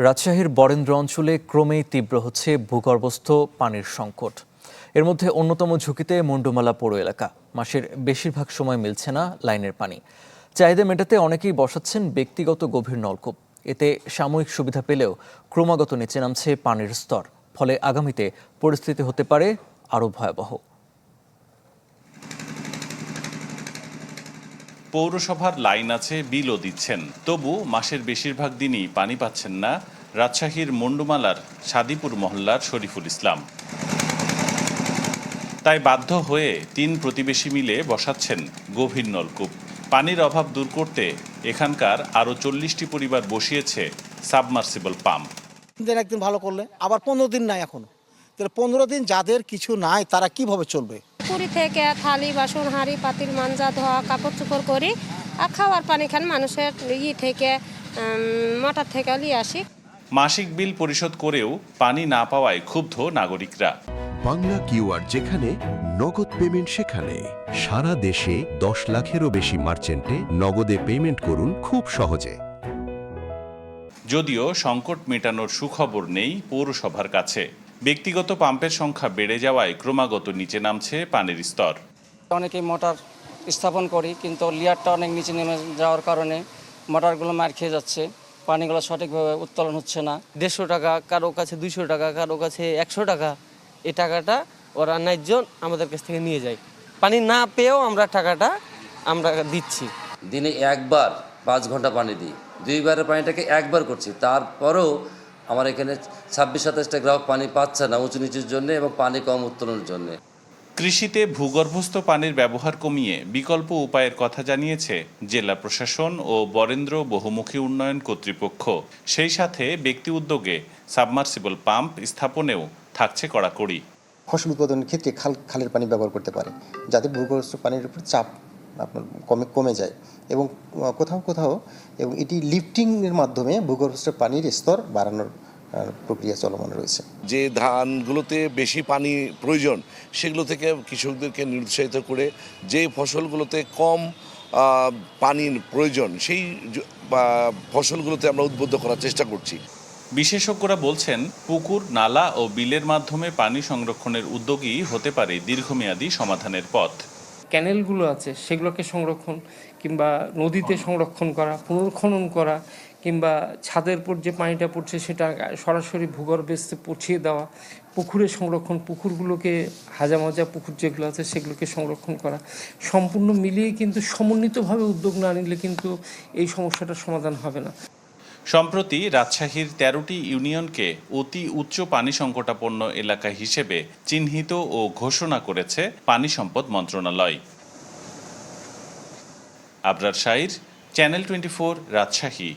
রাজশাহীর বরেন্দ্র অঞ্চলে ক্রমেই তীব্র হচ্ছে ভূগর্ভস্থ পানির সংকট। এর মধ্যে অন্যতম ঝুঁকিতে মুন্ডুমালা পৌর এলাকা। মাসের বেশিরভাগ সময় মিলছে না লাইনের পানি। চাহিদা মেটাতে অনেকেই বসাচ্ছেন ব্যক্তিগত গভীর নলকূপ। এতে সাময়িক সুবিধা পেলেও ক্রমাগত নিচে নামছে পানির স্তর। ফলে আগামীতে পরিস্থিতি হতে পারে আরও ভয়াবহ। পৌরসভার লাইন আছে, বিলও দিচ্ছেন, তবু মাসের বেশিরভাগ দিনই পানি পাচ্ছেন না রাজশাহীর মুন্ডুমালার সাদিপুর মহল্লার শরীফুল ইসলাম। তাই বাধ্য হয়ে 3 প্রতিবেশী মিলে বসাচ্ছেন গভীর নলকূপ। পানির অভাব দূর করতে এখানকার আরও 40টি পরিবার বসিয়েছে সাবমার্সিবল পাম্প। একদিন ভালো করলে আবার 15 দিন নাই এখনো, তাহলে 15 দিন যাদের কিছু নাই তারা কিভাবে চলবে? পুরী থেকে থালি বাসন হাঁড়ি পাতিল মাঞ্জা ধোয়া কাপড় চোপড় করি, আর খাওয়ার পানি খান মানুষের থেকে মোটর থেকে নিয়ে আসি। মাসিক বিল পরিশোধ করেও পানি না পাওয়ায় ক্ষুব্ধ নাগরিকরা। বাংলা কিউআর যেখানে, নগদ পেমেন্ট সেখানে। সারা দেশে 10 লাখেরও বেশি মার্চেন্টে নগদে পেমেন্ট করুন খুব সহজে। যদিও সংকট মেটানোর সুখবর নেই পৌরসভার কাছে। ব্যক্তিগত পাম্পের সংখ্যা বেড়ে যাওয়ায় ক্রমাগত নিচে নামছে পানির স্তর। অনেকেই মোটর স্থাপন করি, কিন্তু লিয়ারটা অনেক নিচে নেমে যাওয়ার কারণে মোটরগুলো মার খেয়ে যাচ্ছে, পানিগুলো সঠিকভাবে উত্তোলন হচ্ছে না। 150 টাকা, কারো কাছে 200 টাকা, কারো কাছে 100 টাকা, এই টাকাটা ওরা ন্যায্য আমাদের কাছ থেকে নিয়ে যায়। পানি না পেয়েও আমরা টাকাটা দিচ্ছি। দিনে একবার 5 ঘন্টা পানি দিই, 2 বারের পানিটাকে একবার করছি, তারপরেও আমার এখানে 26-27টা গ্রাহক পানি পাচ্ছে না উঁচু নিচুর জন্য এবং পানি কম উত্তোলনের জন্য। কৃষিতে ভূগর্ভস্থ পানির ব্যবহার কমিয়ে বিকল্প উপায়ের কথা জানিয়েছে জেলা প্রশাসন ও বরেন্দ্র বহুমুখী উন্নয়ন কর্তৃপক্ষ। সেই সাথে ব্যক্তি উদ্যোগে সাবমার্সিবল পাম্প স্থাপনেও থাকছে কড়াকড়ি। ফসল উৎপাদনের ক্ষেত্রে খালের পানি ব্যবহার করতে পারে, যাতে ভূগর্ভস্থ পানির উপর চাপ আপনার কমে যায় এবং কোথাও এবং এটি লিফটিংয়ের মাধ্যমে ভূগর্ভস্থ পানির স্তর বাড়ানোর প্রক্রিয়া চলমান রয়েছে। যে ধানগুলোতে বেশি পানি প্রয়োজন সেগুলো থেকে কৃষকদেরকে নিরুৎসাহিত করে যে ফসলগুলোতে কম পানির প্রয়োজন সেই ফসলগুলোতে আমরা উদ্বুদ্ধ করার চেষ্টা করছি। বিশেষজ্ঞরা বলছেন, পুকুর, নালা ও বিলের মাধ্যমে পানি সংরক্ষণের উদ্যোগই হতে পারে দীর্ঘমেয়াদী সমাধানের পথ। ক্যানেলগুলো আছে সেগুলোকে সংরক্ষণ কিংবা নদীতে সংরক্ষণ করা, পুনর্খনন করা, কিংবা ছাদের উপর যে পানিটা পড়ছে সেটা সরাসরি ভূগর্ভস্থে পৌঁছিয়ে দেওয়া, পুকুরে সংরক্ষণ, পুকুরগুলোকে হাজামাজা পুকুর যেগুলো আছে সেগুলোকে সংরক্ষণ করা, সম্পূর্ণ মিলিয়ে কিন্তু সমন্বিতভাবে উদ্যোগ না নিলে কিন্তু এই সমস্যাটার সমাধান হবে না। সম্প্রতি রাজশাহীর 13টি ইউনিয়নকে অতি উচ্চ পানি সংকটাপন্ন এলাকা হিসেবে চিহ্নিত ও ঘোষণা করেছে পানি সম্পদ মন্ত্রণালয়। আবরার শাইর, চ্যানেল 24, রাজশাহী।